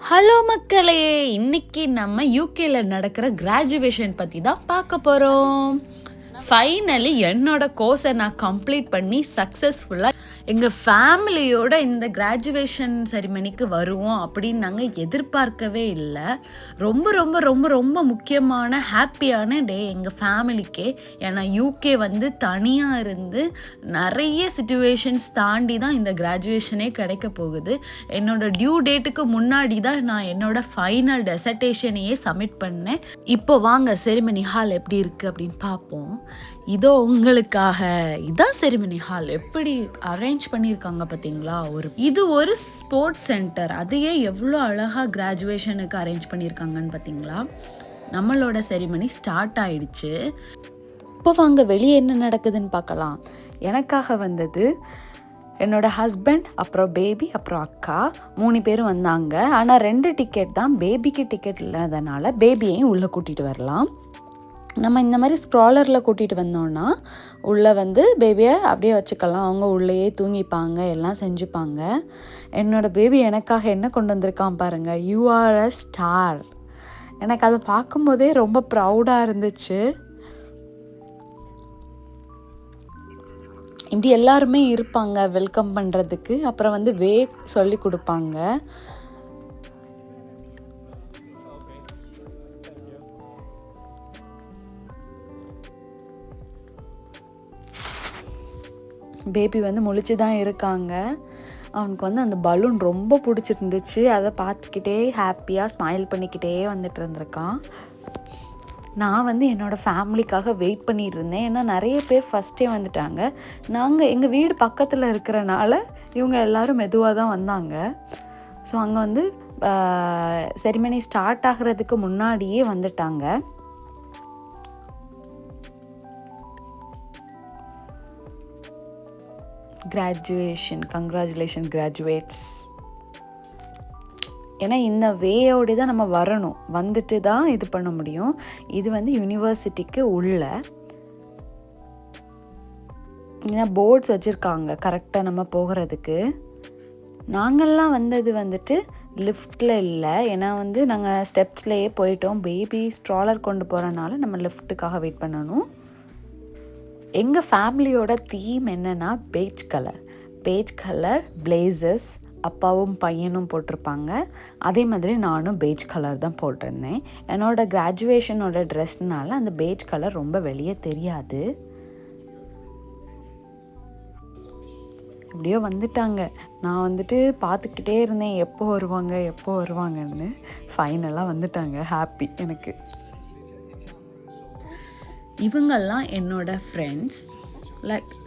Hello மக்களே, இன்னைக்கு நம்ம யூகேல நடக்கிற கிராஜுவேஷன் பற்றி தான் பார்க்க போகிறோம். ஃபைனலி என்னோட கோர்ஸை நான் கம்ப்ளீட் பண்ணி சக்ஸஸ்ஃபுல்லாக எங்கள் ஃபேமிலியோட இந்த கிராஜுவேஷன் செரிமனிக்கு வருவோம் அப்படின்னு நாங்கள் எதிர்பார்க்கவே இல்லை. ரொம்ப ரொம்ப ரொம்ப ரொம்ப முக்கியமான ஹாப்பியான டே எங்கள் ஃபேமிலிக்கே. ஏன்னா யூகே வந்து தனியாக இருந்து நிறைய சிச்சுவேஷன்ஸ் தாண்டி தான் இந்த கிராஜுவேஷனே கிடைக்க போகுது. என்னோட டியூ டேட்டுக்கு முன்னாடி தான் நான் என்னோட ஃபைனல் டெசர்டேஷனையே சப்மிட் பண்ணேன். இப்போ வாங்க செரிமனி ஹால் எப்படி இருக்குது அப்படின்னு பார்ப்போம். இதோ உங்களுக்காக இதான் செரிமனி ஹால். எப்படி அரேஞ்ச் பண்ணியிருக்காங்க பார்த்தீங்களா? இது ஒரு ஸ்போர்ட்ஸ் சென்டர். அதையே எவ்வளோ அழகாக கிராஜுவேஷனுக்கு அரேஞ்ச் பண்ணியிருக்காங்கன்னு பார்த்தீங்களா? நம்மளோட செரிமனி ஸ்டார்ட் ஆயிடுச்சு. இப்போ வாங்க வெளியே என்ன நடக்குதுன்னு பார்க்கலாம். எனக்காக வந்தது என்னோட ஹஸ்பண்ட், அப்புறம் பேபி, அப்புறம் அக்கா 3 பேரும் வந்தாங்க. ஆனால் 2 டிக்கெட் தான். பேபிக்கு டிக்கெட் இல்லாதனால பேபியையும் உள்ளே கூட்டிகிட்டு வரலாம். நம்ம இந்த மாதிரி ஸ்க்ராலரில் கூட்டிகிட்டு வந்தோன்னா உள்ளே வந்து பேபியை அப்படியே வச்சுக்கலாம். அவங்க உள்ளேயே தூங்கிப்பாங்க, எல்லாம் செஞ்சுப்பாங்க. என்னோடய பேபி எனக்காக என்ன கொண்டு வந்திருக்கான் பாருங்கள், யூ ஆர் அ ஸ்டார். எனக்கு அதை பார்க்கும்போதே ரொம்ப ப்ரௌடாக இருந்துச்சு. இப்படி எல்லாருமே இருப்பாங்க வெல்கம் பண்ணுறதுக்கு. அப்புறம் வந்து சொல்லி கொடுப்பாங்க. பேபி வந்து முழிச்சு தான் இருக்காங்க. அவனுக்கு வந்து அந்த பலூன் ரொம்ப பிடிச்சிருந்துச்சு. அதை பார்த்துக்கிட்டே ஹாப்பியாக ஸ்மைல் பண்ணிக்கிட்டே வந்துட்டு இருந்திருக்கான். நான் வந்து என்னோடய ஃபேமிலிக்காக வெயிட் பண்ணிட்டு இருந்தேன். ஏன்னா நிறைய பேர் ஃபஸ்ட்டே வந்துட்டாங்க. எங்கள் வீடு பக்கத்தில் இருக்கிறனால இவங்க எல்லோரும் மெதுவாக தான் வந்தாங்க. ஸோ அங்கே வந்து செரிமனி ஸ்டார்ட் ஆகிறதுக்கு முன்னாடியே வந்துட்டாங்க. Graduation, congratulation graduates. ஏன்னா இந்த வேயோடு தான் நம்ம வரணும், வந்துட்டு தான் இது பண்ண முடியும். இது வந்து யூனிவர்சிட்டிக்கு உள்ள ஏன்னா போர்ட்ஸ் வச்சுருக்காங்க கரெக்டாக நம்ம போகிறதுக்கு. நாங்கள்லாம் வந்தது வந்துட்டு லிஃப்டில் இல்லை. ஏன்னா வந்து நாங்கள் ஸ்டெப்ஸ்லேயே போயிட்டோம். பேபி ஸ்ட்ராலர் கொண்டு போகிறனால நம்ம லிஃப்ட்டுக்காக வெயிட் பண்ணணும். எங்கள் ஃபேமிலியோட தீம் என்னென்னா பேஜ் கலர் பிளேசஸ். அப்பாவும் பையனும் போட்டிருப்பாங்க. அதே மாதிரி நானும் பேஜ் கலர் தான் போட்டிருந்தேன். என்னோடய கிராஜுவேஷனோட ட்ரெஸ்னால அந்த பேஜ் கலர் ரொம்ப வெளியே தெரியாது. எப்படியோ வந்துட்டாங்க. நான் வந்துட்டு பார்த்துக்கிட்டே இருந்தேன் எப்போ வருவாங்கன்னு. ஃபைனலாக வந்துட்டாங்க. ஹாப்பி எனக்கு. இவங்கெல்லாம் என்னோடய ஃப்ரெண்ட்ஸ்.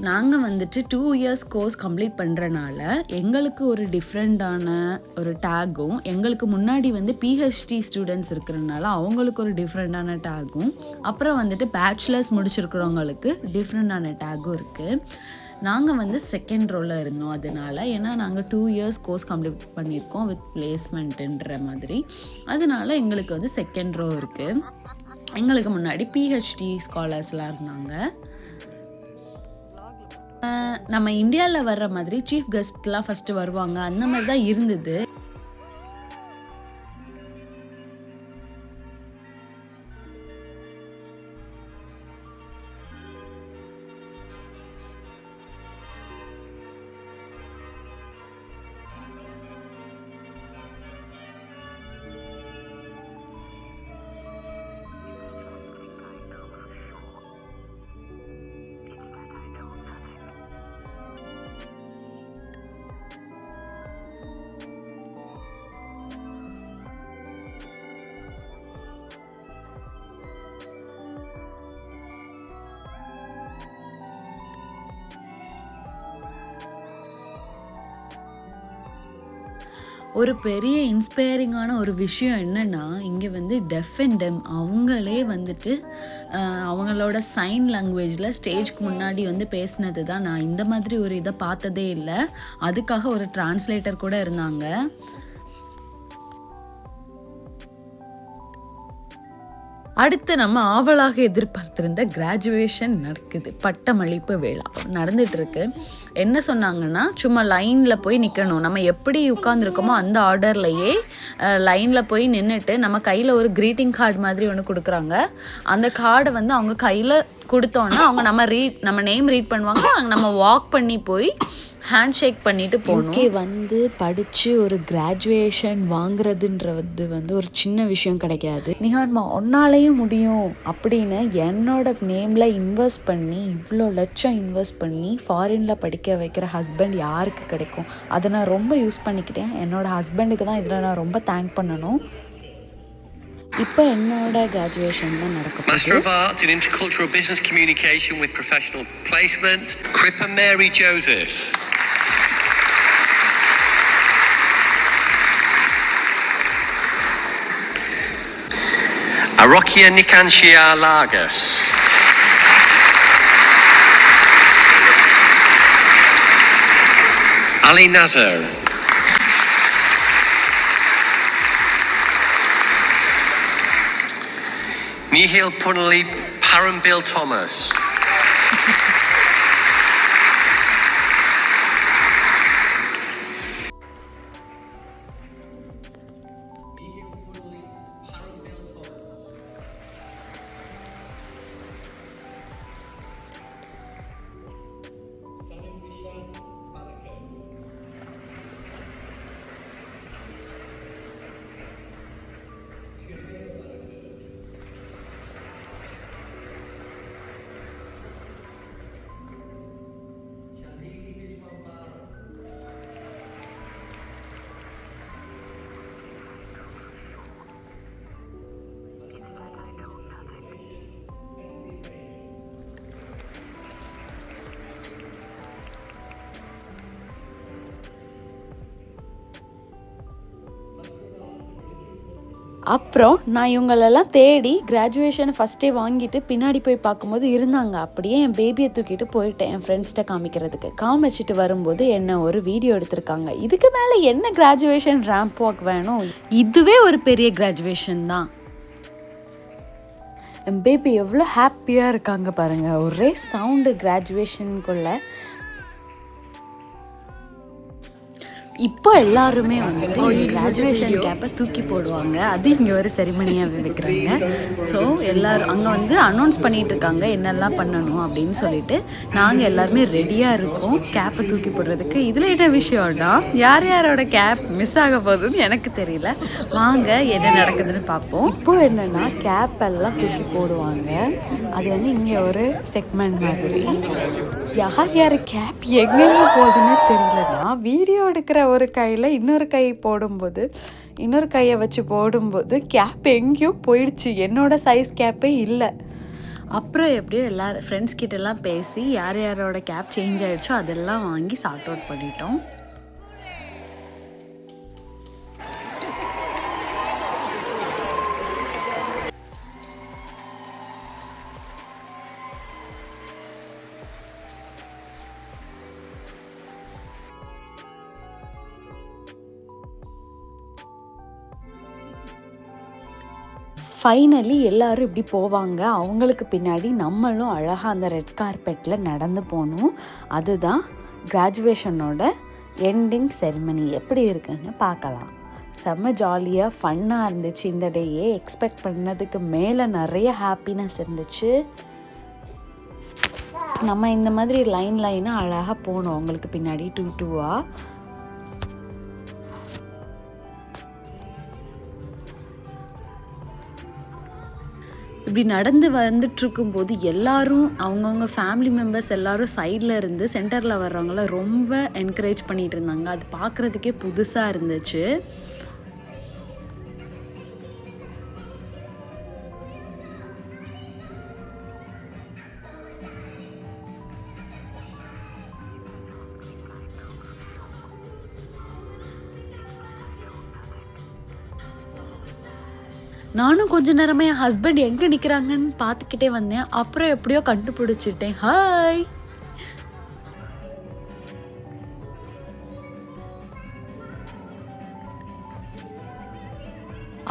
நாங்கள் வந்துட்டு 2 இயர்ஸ் கோர்ஸ் கம்ப்ளீட் பண்ணுறனால எங்களுக்கு ஒரு டிஃப்ரெண்ட்டான ஒரு டேகும், எங்களுக்கு முன்னாடி வந்து பிஹெச்டி ஸ்டூடெண்ட்ஸ் இருக்கிறனால அவங்களுக்கு ஒரு டிஃப்ரெண்ட்டான டேகும், அப்புறம் வந்துட்டு பேச்சுலர்ஸ் முடிச்சிருக்கிறவங்களுக்கு டிஃப்ரெண்ட்டான டேகும் இருக்குது. நாங்கள் வந்து செகண்ட் ரோவில் இருந்தோம். அதனால் ஏன்னா நாங்கள் 2 இயர்ஸ் கோர்ஸ் கம்ப்ளீட் பண்ணியிருக்கோம் வித் பிளேஸ்மெண்ட்டுன்ற மாதிரி. அதனால் எங்களுக்கு வந்து செகண்ட் ரோ இருக்குது. எங்களுக்கு முன்னாடி பிஹெச்டி ஸ்காலர்ஸ்லாம் இருந்தாங்க. நம்ம இந்தியாவில் வர்ற மாதிரி சீஃப் கெஸ்ட்லாம் ஃபஸ்ட்டு வருவாங்க, அந்த மாதிரி தான் இருந்தது. ஒரு பெரிய இன்ஸ்பைரிங்கான ஒரு விஷயம் என்னென்னா, இங்கே வந்து டெஃப் அண்ட் டெம் அவங்களே வந்துட்டு அவங்களோட சைன் லாங்குவேஜில் ஸ்டேஜ்க்கு முன்னாடி வந்து பேசினது தான். நான் இந்த மாதிரி ஒரு இதை பார்த்ததே இல்லை. அதுக்காக ஒரு டிரான்ஸ்லேட்டர் கூட இருந்தாங்க. அடுத்து நம்ம ஆவலாக எதிர்பார்த்திருந்த கிராஜுவேஷன் நடக்குது. பட்டமளிப்பு விழா நடந்துட்டு இருக்கு. என்ன சொன்னாங்கன்னா, சும்மா லைனில் போய் நிற்கணும். நம்ம எப்படி உட்காந்துருக்கோமோ அந்த ஆர்டர்லையே லைனில் போய் நின்றுட்டு நம்ம கையில் ஒரு க்ரீட்டிங் கார்டு மாதிரி ஒன்று கொடுக்குறாங்க. அந்த கார்டை வந்து அவங்க கையில் கொடுத்தோன்னா அவங்க நம்ம நேம் ரீட் பண்ணுவாங்க. அங்கே நம்ம வாக் பண்ணி போய் ஹேண்ட் ஷேக் பண்ணிட்டு போகணும். வந்து படித்து ஒரு கிராஜுவேஷன் வாங்குறதுன்றது வந்து ஒரு சின்ன விஷயம் கிடைக்காது. நிகார்மா ஒன்னாலேயும் முடியும் அப்படின்னு என்னோட நேமில் இன்வெஸ்ட் பண்ணி இவ்வளோ லட்சம் இன்வெஸ்ட் பண்ணி ஃபாரினில் படிக்க வைக்கிற ஹஸ்பண்ட் யாருக்கு கிடைக்கும்? அதை நான் ரொம்ப யூஸ் பண்ணிக்கிட்டேன். என்னோடய ஹஸ்பண்டுக்கு தான் இதில் நான் ரொம்ப தேங்க் பண்ணணும். இப்போ என்னோட கிராஜுவேஷன் தான் நடக்கும். Master of Arts in Intercultural Business Communication with Professional Placement, Crippa Mary Joseph. Arokia Nikanshia Lagas. Ali Nazar. Nihil Punali Parambil Thomas. அப்புறம் நான் இவங்களெல்லாம் தேடி கிராஜுவேஷனை ஃபஸ்ட்டே வாங்கிட்டு பின்னாடி போய் பார்க்கும்போது இருந்தாங்க. அப்படியே என் பேபியை தூக்கிட்டு போயிட்டேன் என் ஃப்ரெண்ட்ஸ்கிட்ட காமிக்கிறதுக்கு. காமிச்சிட்டு வரும்போது என்ன ஒரு வீடியோ எடுத்திருக்காங்க. இதுக்கு மேலே என்ன கிராஜுவேஷன் ரேம்ப் வாக் வேணும்? இதுவே ஒரு பெரிய கிராஜுவேஷன் தான். என் பேபி எவ்வளோ ஹாப்பியாக இருக்காங்க பாருங்கள். ஒரே சவுண்டு கிராஜுவேஷனுக்குள்ள. இப்போ எல்லாருமே வந்துட்டு கிராஜுவேஷன் கேப்பை தூக்கி போடுவாங்க. அது இங்கே ஒரு செரிமனியாக வைக்கிறாங்க. ஸோ எல்லோரும் அங்கே வந்து அனௌன்ஸ் பண்ணிகிட்டு இருக்காங்க என்னெல்லாம் பண்ணணும் அப்படின்னு சொல்லிட்டு. நாங்கள் எல்லாருமே ரெடியாக இருக்கோம் கேப்பை தூக்கி போடுறதுக்கு. இதில் என்ன விஷயம்னா, யாரோட கேப் மிஸ் ஆக போகுதுன்னு எனக்கு தெரியல. வாங்க என்ன நடக்குதுன்னு பார்ப்போம். இப்போ என்னென்னா கேப் எல்லாம் தூக்கி போடுவாங்க. அது வந்து இங்கே ஒரு செக்மெண்ட் மாதிரி. யார் கேப் எங்கெங்கே போகுதுன்னு தெரியலன்னா, வீடியோ எடுக்கிற ஒரு கையில் இன்னொரு கை போடும்போது, இன்னொரு கையை வச்சு போடும்போது கேப் எங்கேயோ போயிடுச்சு. என்னோட சைஸ் கேப்பே இல்லை. அப்புறம் எப்படியோ எல்லாரும் ஃப்ரெண்ட்ஸ் கிட்டெல்லாம் பேசி யாரோட கேப் சேஞ்ச் ஆகிடுச்சோ அதெல்லாம் வாங்கி சார்ட் அவுட் பண்ணிட்டோம். ஃபைனலி எல்லோரும் இப்படி போவாங்க. அவங்களுக்கு பின்னாடி நம்மளும் அழகாக அந்த ரெட் கார்பெட்டில் நடந்து போகணும். அதுதான் கிராஜுவேஷனோட எண்டிங் செரிமனி. எப்படி இருக்குன்னு பார்க்கலாம். செம்ம ஜாலியாக ஃபன்னாக இருந்துச்சு இந்த டேயே. எக்ஸ்பெக்ட் பண்ணதுக்கு மேலே நிறைய ஹாப்பினஸ் இருந்துச்சு. நம்ம இந்த மாதிரி லைனாக அழகாக போகணும் அவங்களுக்கு பின்னாடி 2-2ஆக. இப்படி நடந்து வந்துட்டுருக்கும்போது எல்லாரும் அவங்கவுங்க ஃபேமிலி மெம்பர்ஸ் எல்லோரும் சைடில் இருந்து சென்டரில் வர்றவங்கள ரொம்ப என்கரேஜ் பண்ணிகிட்டு இருந்தாங்க. அது பார்க்குறதுக்கே புதுசாக இருந்துச்சு. நானும் கொஞ்ச நேரமே என் ஹஸ்பண்ட் எங்கே நிற்கிறாங்கன்னு பார்த்துக்கிட்டே வந்தேன். அப்புறம் எப்படியோ கண்டுபிடிச்சிட்டேன். ஹாய்.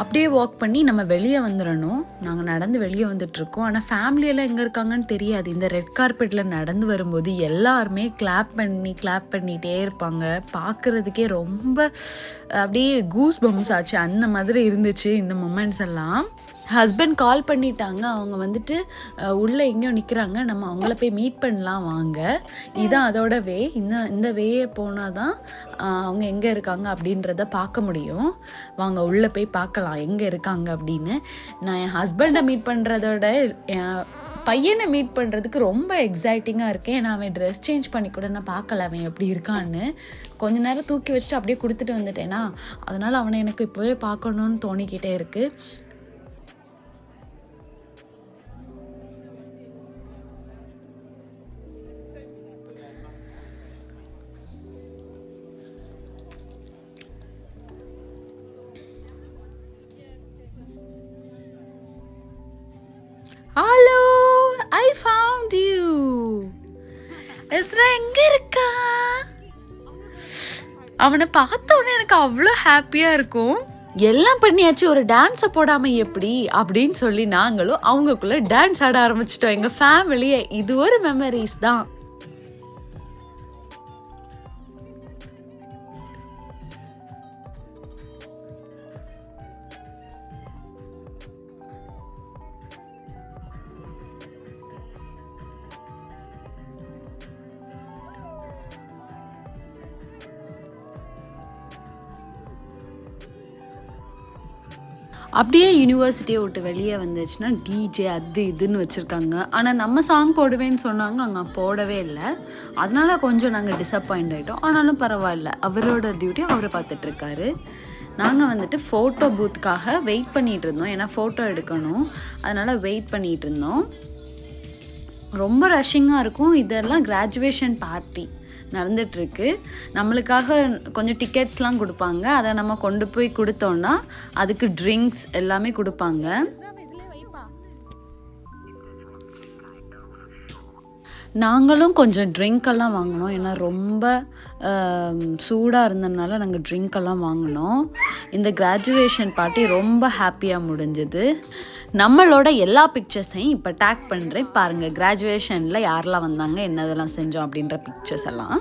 அப்படியே வாக் பண்ணி நம்ம வெளியே வந்துடணும். நாங்கள் நடந்து வெளியே வந்துட்டுருக்கோம். ஆனால் ஃபேமிலியெல்லாம் எங்கே இருக்காங்கன்னு தெரியாது. இந்த ரெட் கார்பெட்டில் நடந்து வரும்போது எல்லாருமே கிளாப் பண்ணிகிட்டே இருப்பாங்க. பார்க்குறதுக்கே ரொம்ப அப்படியே கூஸ் பம்ஸ் ஆச்சு. அந்த மாதிரி இருந்துச்சு இந்த மொமெண்ட்ஸ் எல்லாம். ஹஸ்பண்ட் கால் பண்ணிட்டாங்க. அவங்க வந்துட்டு உள்ளே எங்கேயோ நிற்கிறாங்க. நம்ம அவங்கள போய் மீட் பண்ணலாம் வாங்க. இதுதான் அதோட வே. இந்த வேயை போனால் தான் அவங்க எங்கே இருக்காங்க அப்படின்றத பார்க்க முடியும். வாங்க உள்ளே போய் பார்க்கலாம் எங்கே இருக்காங்க அப்படின்னு. நான் என் ஹஸ்பண்டை மீட் பண்ணுறதோட என் பையனை மீட் பண்ணுறதுக்கு ரொம்ப எக்ஸைட்டிங்காக இருக்கேன். ஏன்னா அவன் ட்ரெஸ் சேஞ்ச் பண்ணி கூட நான் பார்க்கல அவன் எப்படி இருக்கான்னு. கொஞ்ச நேரம் தூக்கி வச்சுட்டு அப்படியே கொடுத்துட்டு வந்துட்டேன்னா, அதனால் அவனை எனக்கு இப்போவே பார்க்கணுன்னு தோணிக்கிட்டே இருக்குது. Hello, I found you. Ezra எங்க இருக்கா? அவனை பார்த்த உடனே எனக்கு அவ்வளோ ஹாப்பியாக இருக்கும். எல்லாம் பண்ணியாச்சு, ஒரு டான்ஸை போடாமல் எப்படி அப்படின்னு சொல்லி நாங்களும் அவங்களுக்குள்ளே டான்ஸ் ஆட ஆரம்பிச்சிட்டோம். எங்கள் ஃபேமிலியே இது ஒரு மெமரிஸ் தான். அப்படியே யூனிவர்சிட்டியை விட்டு வெளியே வந்துச்சுன்னா டிஜே அது இதுன்னு வச்சுருக்காங்க. ஆனால் நம்ம சாங் போடுவேன்னு சொன்னாங்க, அங்கே போடவே இல்லை. அதனால கொஞ்சம் நாங்கள் டிசப்பாயிண்ட் ஆகிட்டோம். ஆனாலும் பரவாயில்ல, அவரோட டியூட்டி அவர் பார்த்துட்ருக்காரு. நாங்கள் வந்துட்டு ஃபோட்டோ பூத்துக்காக வெயிட் பண்ணிகிட்டு இருந்தோம். ஏன்னா ஃபோட்டோ எடுக்கணும், அதனால் வெயிட் பண்ணிகிட்டு இருந்தோம். ரொம்ப ரஷ்ஷிங்காக இருக்கும். இதெல்லாம் கிராஜுவேஷன் பார்ட்டி நடந்துகிட்ருக்கு. நம்மளுக்காக கொஞ்சம் டிக்கெட்ஸ்லாம் கொடுப்பாங்க. அதை நம்ம கொண்டு போய் கொடுத்தோன்னா அதுக்கு ட்ரிங்க்ஸ் எல்லாமே கொடுப்பாங்க. நாங்களும் கொஞ்சம் ட்ரிங்க்கெல்லாம் வாங்கினோம். ஏன்னா ரொம்ப சூடாக இருந்ததுனால நாங்கள் ட்ரிங்க்கெல்லாம் வாங்கினோம். இந்த கிராஜுவேஷன் பார்ட்டி ரொம்ப ஹாப்பியாக முடிஞ்சது. நம்மளோட எல்லா பிக்சர்ஸையும் இப்போ டேக் பண்ணுறேன் பாருங்கள். கிராஜுவேஷனில் யாரெல்லாம் வந்தாங்க, என்னதெல்லாம் செஞ்சோம் அப்படின்ற பிக்சர்ஸ் எல்லாம்.